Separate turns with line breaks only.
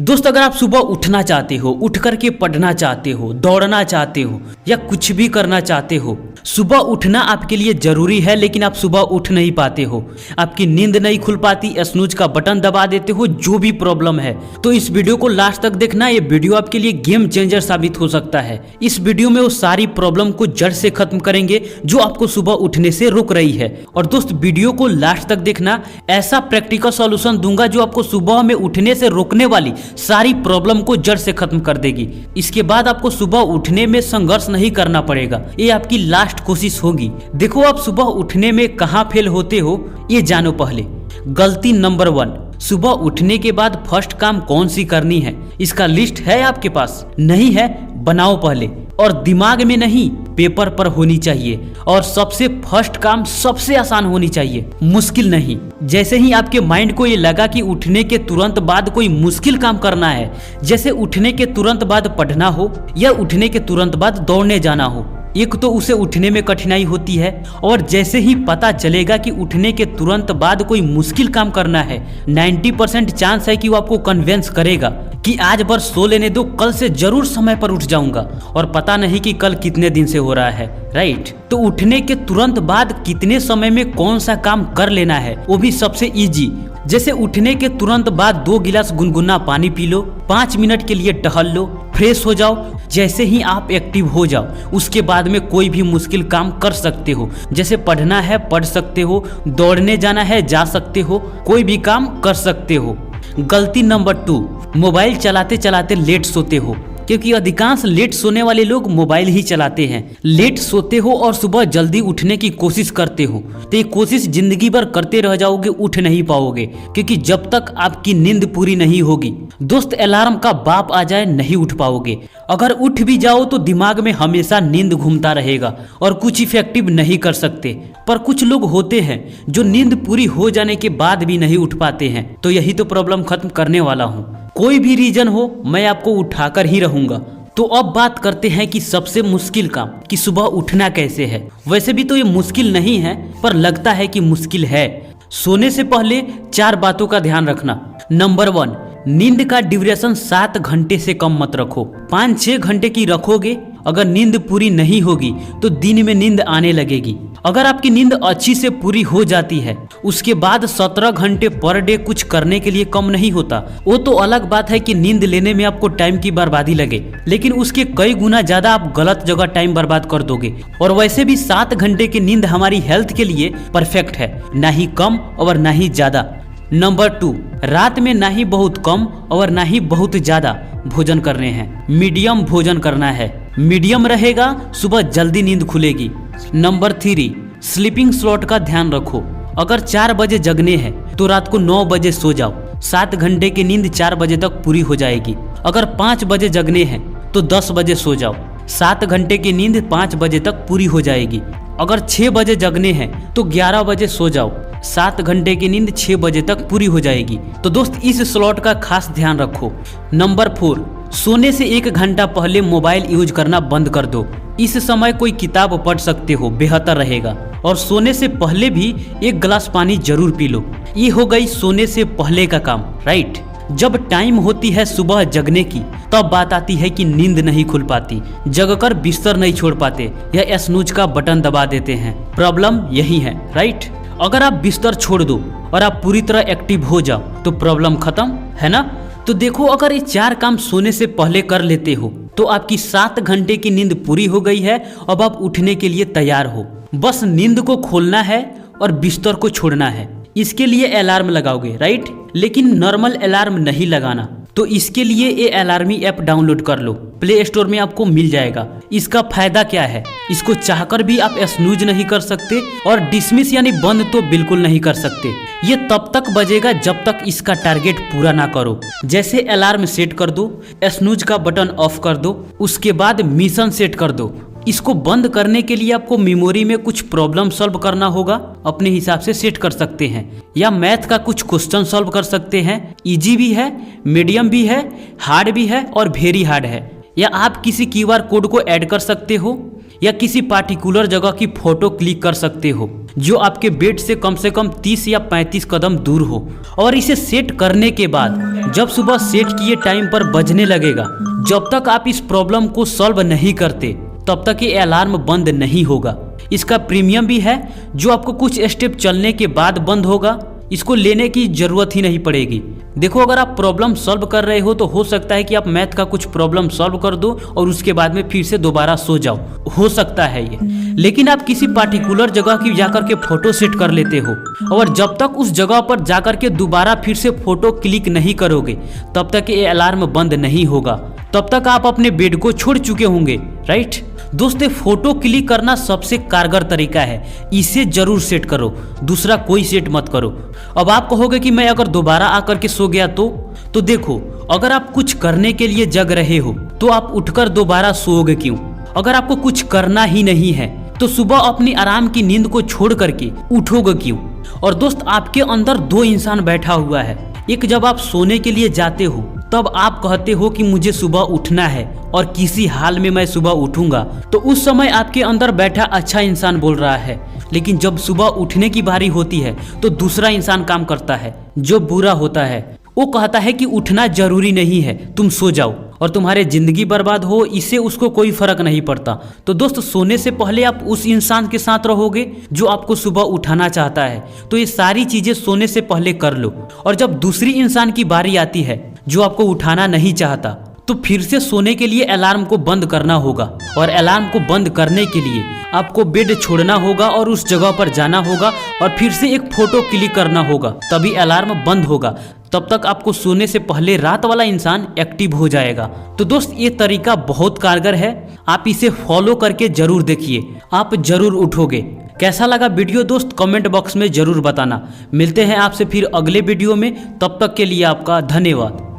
दोस्त अगर आप सुबह उठना चाहते हो, उठ करके पढ़ना चाहते हो, दौड़ना चाहते हो या कुछ भी करना चाहते हो, सुबह उठना आपके लिए जरूरी है, लेकिन आप सुबह उठ नहीं पाते हो, आपकी नींद नहीं खुल पाती, स्नूज का बटन दबा देते हो, जो भी प्रॉब्लम है, तो इस वीडियो को लास्ट तक देखना। ये वीडियो आपके लिए गेम चेंजर साबित हो सकता है। इस वीडियो में वो सारी प्रॉब्लम को जड़ से खत्म करेंगे जो आपको सुबह उठने से रोक रही है। और दोस्त वीडियो को लास्ट तक देखना, ऐसा प्रैक्टिकल सॉल्यूशन दूंगा जो आपको सुबह में उठने से रोकने वाली सारी प्रॉब्लम को जड़ से खत्म कर देगी। इसके बाद आपको सुबह उठने में संघर्ष नहीं करना पड़ेगा, ये आपकी लास्ट कोशिश होगी। देखो आप सुबह उठने में कहाँ फेल होते हो, ये जानो पहले। गलती नंबर 1, सुबह उठने के बाद फर्स्ट काम कौन सी करनी है, इसका लिस्ट है आपके पास? नहीं है, बनाओ पहले, और दिमाग में नहीं पेपर पर होनी चाहिए। और सबसे फर्स्ट काम सबसे आसान होनी चाहिए, मुश्किल नहीं। जैसे ही आपके माइंड को ये लगा कि उठने के तुरंत बाद कोई मुश्किल काम करना है, जैसे उठने के तुरंत बाद पढ़ना हो या उठने के तुरंत बाद दौड़ने जाना हो, एक तो उसे उठने में कठिनाई होती है, और जैसे ही पता चलेगा कि उठने के तुरंत बाद कोई मुश्किल काम करना है, 90% चांस है कि वो आपको कन्विंस करेगा कि आज भर सो लेने दो, कल से जरूर समय पर उठ जाऊंगा, और पता नहीं कि कल कितने दिन से हो रहा है, राइट। तो उठने के तुरंत बाद कितने समय में कौन सा काम कर लेना है, वो भी सबसे इजी। जैसे उठने के तुरंत बाद 2 गिलास गुनगुना पानी पी लो, 5 मिनट के लिए टहल लो, फ्रेश हो जाओ। जैसे ही आप एक्टिव हो जाओ, उसके बाद में कोई भी मुश्किल काम कर सकते हो। जैसे पढ़ना है पढ़ सकते हो, दौड़ने जाना है जा सकते हो, कोई भी काम कर सकते हो। गलती नंबर 2, मोबाइल चलाते चलाते लेट सोते हो, क्योंकि अधिकांश लेट सोने वाले लोग मोबाइल ही चलाते हैं। लेट सोते हो और सुबह जल्दी उठने की कोशिश करते हो, तो ये कोशिश जिंदगी भर करते रह जाओगे, उठ नहीं पाओगे, क्योंकि जब तक आपकी नींद पूरी नहीं होगी, दोस्त अलार्म का बाप आ जाए नहीं उठ पाओगे। अगर उठ भी जाओ तो दिमाग में हमेशा नींद घूमता रहेगा और कुछ इफेक्टिव नहीं कर सकते। पर कुछ लोग होते हैं जो नींद पूरी हो जाने के बाद भी नहीं उठ पाते हैं, तो यही तो प्रॉब्लम खत्म करने वाला हूँ। कोई भी रीजन हो, मैं आपको उठाकर ही रहूंगा। तो अब बात करते हैं कि सबसे मुश्किल काम कि सुबह उठना कैसे है। वैसे भी तो ये मुश्किल नहीं है, पर लगता है कि मुश्किल है। सोने से पहले 4 बातों का ध्यान रखना। नंबर 1, नींद का ड्यूरेशन 7 घंटे से कम मत रखो। 5-6 घंटे की रखोगे, अगर नींद पूरी नहीं होगी तो दिन में नींद आने लगेगी। अगर आपकी नींद अच्छी से पूरी हो जाती है, उसके बाद 17 घंटे पर डे कुछ करने के लिए कम नहीं होता। वो तो अलग बात है कि नींद लेने में आपको टाइम की बर्बादी लगे, लेकिन उसके कई गुना ज्यादा आप गलत जगह टाइम बर्बाद कर दोगे। और वैसे भी 7 घंटे की नींद हमारी हेल्थ के लिए परफेक्ट है, ना ही कम और ना ही ज्यादा। नंबर 2, रात में ना ही बहुत कम और ना ही बहुत ज्यादा भोजन करने हैं, मीडियम भोजन करना है। मीडियम रहेगा, सुबह जल्दी नींद खुलेगी। नंबर 3, स्लीपिंग स्लॉट का ध्यान रखो। अगर 4 बजे जगने हैं तो रात को 9 बजे सो जाओ, 7 घंटे की नींद 4 बजे तक पूरी हो जाएगी। अगर 5 बजे जगने हैं तो 10 बजे सो जाओ, 7 घंटे की नींद 5 बजे तक पूरी हो जाएगी। अगर 6 बजे जगने हैं तो 11 बजे सो जाओ, 7 घंटे की नींद 6 बजे तक पूरी हो जाएगी। तो दोस्त इस स्लॉट का खास ध्यान रखो। नंबर 4, सोने से 1 घंटा पहले मोबाइल यूज करना बंद कर दो। इस समय कोई किताब पढ़ सकते हो, बेहतर रहेगा। और सोने से पहले भी 1 गिलास पानी जरूर पी लो। ये हो गई सोने से पहले का काम, राइट। जब टाइम होती है सुबह जगने की, तब बात आती है कि नींद नहीं खुल पाती, जगकर बिस्तर नहीं छोड़ पाते या स्नूज का बटन दबा देते हैं। प्रॉब्लम यही है, राइट। अगर आप बिस्तर छोड़ दो और आप पूरी तरह एक्टिव हो जाओ तो प्रॉब्लम खत्म, है ना। तो देखो, अगर ये 4 काम सोने से पहले कर लेते हो तो आपकी 7 घंटे की नींद पूरी हो गई है। अब आप उठने के लिए तैयार हो, बस नींद को खोलना है और बिस्तर को छोड़ना है। इसके लिए अलार्म लगाओगे, राइट, लेकिन नॉर्मल अलार्म नहीं लगाना। तो इसके लिए ये अलार्मी ऐप डाउनलोड कर लो, प्ले स्टोर में आपको मिल जाएगा। इसका फायदा क्या है, इसको चाहकर भी आप स्नूज नहीं कर सकते और डिसमिस यानी बंद तो बिल्कुल नहीं कर सकते। ये तब तक बजेगा जब तक इसका टारगेट पूरा ना करो। जैसे अलार्म सेट कर दो, स्नूज का बटन ऑफ कर दो, उसके बाद मिशन सेट कर दो। इसको बंद करने के लिए आपको मेमोरी में कुछ प्रॉब्लम सॉल्व करना होगा, अपने हिसाब से सेट कर सकते हैं, या मैथ का कुछ क्वेश्चन सॉल्व कर सकते हैं। इजी भी है, मीडियम भी है, हार्ड भी है और वेरी हार्ड है। या आप किसी QR कोड को ऐड कर सकते हो या किसी पार्टिकुलर जगह की फोटो क्लिक कर सकते हो। जो आपके बेड से कम 30 या 35 कदम दूर हो। और इसे सेट करने के बाद जब सुबह सेट किए टाइम पर बजने लगेगा, जब तक आप इस प्रॉब्लम को सॉल्व नहीं करते तब तक ये अलार्म बंद नहीं होगा। इसका प्रीमियम भी है जो आपको कुछ स्टेप चलने के बाद बंद होगा। इसको लेने की जरूरत ही नहीं पड़ेगी। देखो, अगर आप प्रॉब्लम सॉल्व कर रहे हो तो हो सकता है कि आप मैथ का कुछ प्रॉब्लम सॉल्व कर दो और उसके बाद में फिर से दोबारा सो जाओ, हो सकता है ये। लेकिन आप किसी पार्टिकुलर जगह की जाकर के फोटो सेट कर लेते हो और जब तक उस जगह पर जाकर के दोबारा फिर से फोटो क्लिक नहीं करोगे तब तक ये अलार्म बंद नहीं होगा। तब तक आप अपने बेड को छोड़ चुके होंगे, राइट। दोस्तों, फोटो क्लिक करना सबसे कारगर तरीका है, इसे जरूर सेट करो, दूसरा कोई सेट मत करो। अब आप कहोगे कि मैं अगर दोबारा आकर के सो गया तो देखो, अगर आप कुछ करने के लिए जग रहे हो तो आप उठकर दोबारा सोओगे क्यों? अगर आपको कुछ करना ही नहीं है तो सुबह अपनी आराम की नींद को छोड़ करके उठोगे क्यों? और दोस्त, आपके अंदर दो इंसान बैठा हुआ है। एक, जब आप सोने के लिए जाते हो तब आप कहते हो कि मुझे सुबह उठना है और किसी हाल में मैं सुबह उठूंगा, तो उस समय आपके अंदर बैठा अच्छा इंसान बोल रहा है। लेकिन जब सुबह उठने की बारी होती है तो दूसरा इंसान काम करता है जो बुरा होता है। वो कहता है कि उठना जरूरी नहीं है, तुम सो जाओ और तुम्हारे जिंदगी बर्बाद हो, इससे उसको कोई फर्क नहीं पड़ता। तो दोस्त, सोने से पहले आप उस इंसान के साथ रहोगे जो आपको सुबह उठाना चाहता है, तो ये सारी चीजें सोने से पहले कर लो। और जब दूसरी इंसान की बारी आती है जो आपको उठाना नहीं चाहता, तो फिर से सोने के लिए अलार्म को बंद करना होगा। और अलार्म को बंद करने के लिए आपको बेड छोड़ना होगा और उस जगह पर जाना होगा और फिर से एक फोटो क्लिक करना होगा, तभी अलार्म बंद होगा। तब तक आपको सोने से पहले रात वाला इंसान एक्टिव हो जाएगा। तो दोस्त, ये तरीका बहुत कारगर है, आप इसे फॉलो करके जरूर देखिए, आप जरूर उठोगे। कैसा लगा वीडियो दोस्त, कमेंट बॉक्स में जरूर बताना। मिलते हैं आपसे फिर अगले वीडियो में, तब तक के लिए आपका धन्यवाद।